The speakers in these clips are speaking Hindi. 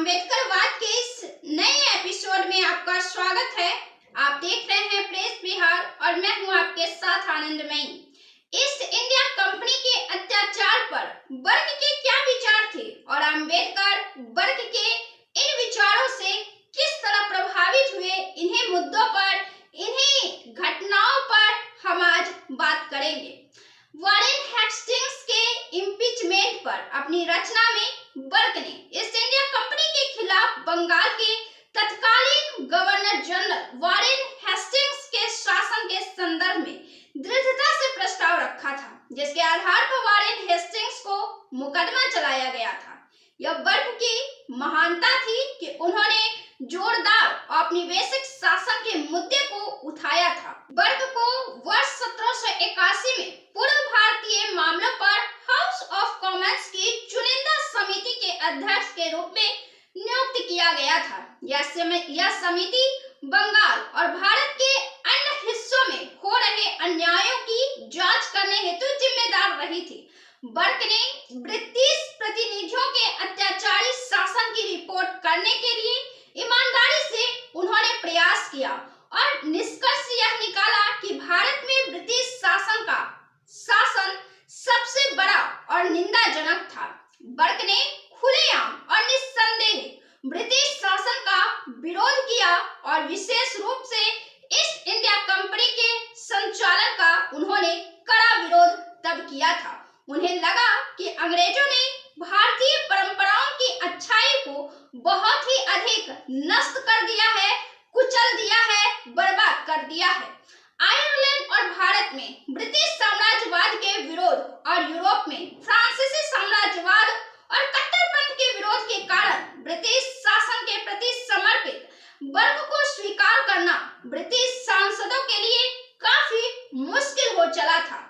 अम्बेडकरवाद के इस नए एपिसोड में आपका स्वागत है। आप देख रहे हैं प्रेस बिहार और मैं हूं आपके साथ आनंदमयी। ईस्ट इंडिया कंपनी के अत्याचार पर वर्ग के क्या विचार थे और अम्बेडकर वर्ग के इन विचारों से किस तरह प्रभावित हुए, इन्हीं मुद्दों पर, इन्हीं घटनाओं पर हम आज बात करेंगे। वॉरेन हेस्टिंग्स के इम्पीचमेंट पर अपनी रचना में वर्ग ने ईस्ट इंडिया कंपनी के खिलाफ बंगाल के तत्कालीन गवर्नर जनरल वॉरेन हेस्टिंग्स के शासन के संदर्भ में दृढ़ता से प्रस्ताव रखा था, जिसके आधार पर वॉरेन हेस्टिंग्स को मुकदमा चलाया गया था। यह वर्ग की महानता थी कि उन्होंने जोरदार औपनिवेशिक शासन के मुद्दे को उठाया था। वर्ग को वर्ष 1781 में पूर्व भारतीय मामलों पर हाउस ऑफ कॉमन्स की चुनिंदा समिति के अध्यक्ष के रूप में नियुक्त किया गया था। यह समिति बंगाल और भारत के अन्य हिस्सों में हो रहे अन्यायों की जांच करने हेतु जिम्मेदार रही थी। वर्ग ने ब्रिटिश प्रतिनिधियों के अत्याचारी शासन की रिपोर्ट करने के लिए ईमानदारी से उन्होंने प्रयास किया और निष्कर्ष यह निकाला कि भारत में ब्रिटिश शासन का शासन सबसे बड़ा और निंदाजनक था। वर्ग ने खुलेआम और निस्संदेह ब्रिटिश शासन का विरोध किया और विशेष रूप से ईस्ट इंडिया कंपनी के संचालन का उन्होंने कड़ा विरोध तब किया था। उन्हें लगा कि अंग्रेजों ने भारतीय परंपराओं की अच्छाई को बहुत ही अधिक नष्ट कर दिया है, कुचल दिया है, बर्बाद कर दिया है। आयरलैंड और भारत में ब्रिटिश साम्राज्यवाद के विरोध और यूरोप में फ्रांसीसी साम्राज्यवाद और कट्टरपंथ के विरोध के कारण ब्रिटिश शासन के प्रति समर्पित वर्ग को स्वीकार करना ब्रिटिश सांसदों के लिए काफी मुश्किल हो चला था।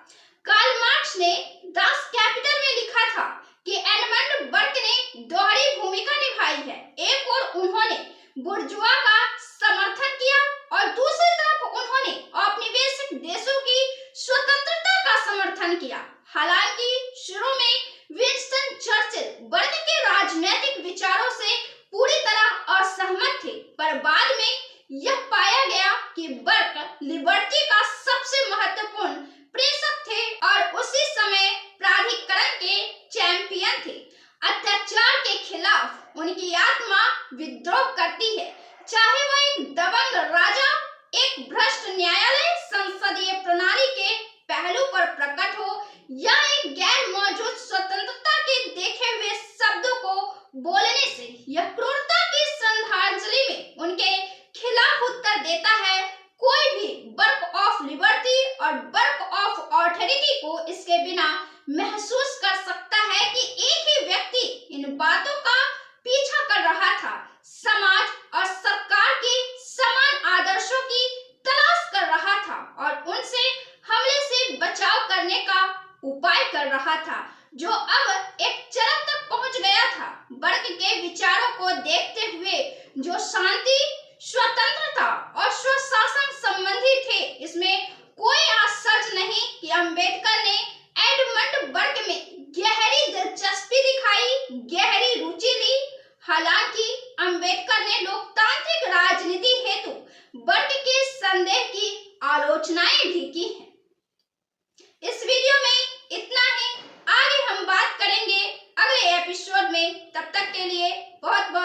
कार्ल मार्क्स ने दास कैपिटल में लिखा था कि एडमंड बर्क ने दोहरी भूमिका निभाई है। एक ओर उन्होंने बुर्जुआ का समर्थन किया और दूसरी तरफ उन्होंने औपनिवेशिक देशों की स्वतंत्रता का समर्थन किया। हालांकि शुरू में विंस्टन चर्चिल वर्ग के राजनीतिक विचारों से पूरी तरह असहमत थे, पर बाद में यह पाया गया कि बर्क लिबर्टी का सबसे महत्वपूर्ण प्रेषक थे और उसी समय प्राधिकरण के चैंपियन थे। अत्याचार के खिलाफ उनकी आत्मा विद्रोह करती है, चाहे वह एक दबंग राजा, एक भ्रष्ट न्यायालय, संसदीय प्रणाली के पहलू पर प्रकट हो या एक गैर मौजूद स्वतंत्रता के देखे हुए शब्दों को बोलने से। यह क्रूरता की श्रद्धांजलि में उनके खिलाफ उत्तर देता है। कोई भी वर्क ऑफ लिबर्टी और वर्क ऑफ ऑथोरिटी को इसके बिना महसूस कर सकता है कि एक ही व्यक्ति इन बातों का पीछा कर रहा था, समाज और सरकार के समान आदर्शों की तलाश कर रहा था और उनसे हमले से बचाव करने का उपाय कर रहा था, जो अब एक चरम तक पहुंच गया था। वर्ग के विचारों को देखते हुए जो शांति, स्वतंत्रता और स्वशासन संबंधी थे, इसमें कोई आश्चर्य नहीं कि अम्बेडकर ने एडमंड बर्क में गहरी दिलचस्पी दिखाई, गहरी रुचि ली। हालांकि अम्बेडकर ने लोकतांत्रिक राजनीति हेतु वर्ग के संदेह की आलोचनाएं भी की हैं। इस वीडियो में इतना ही। आगे हम बात करेंगे अगले एपिसोड में। तब तक के लिए बहुत बहुत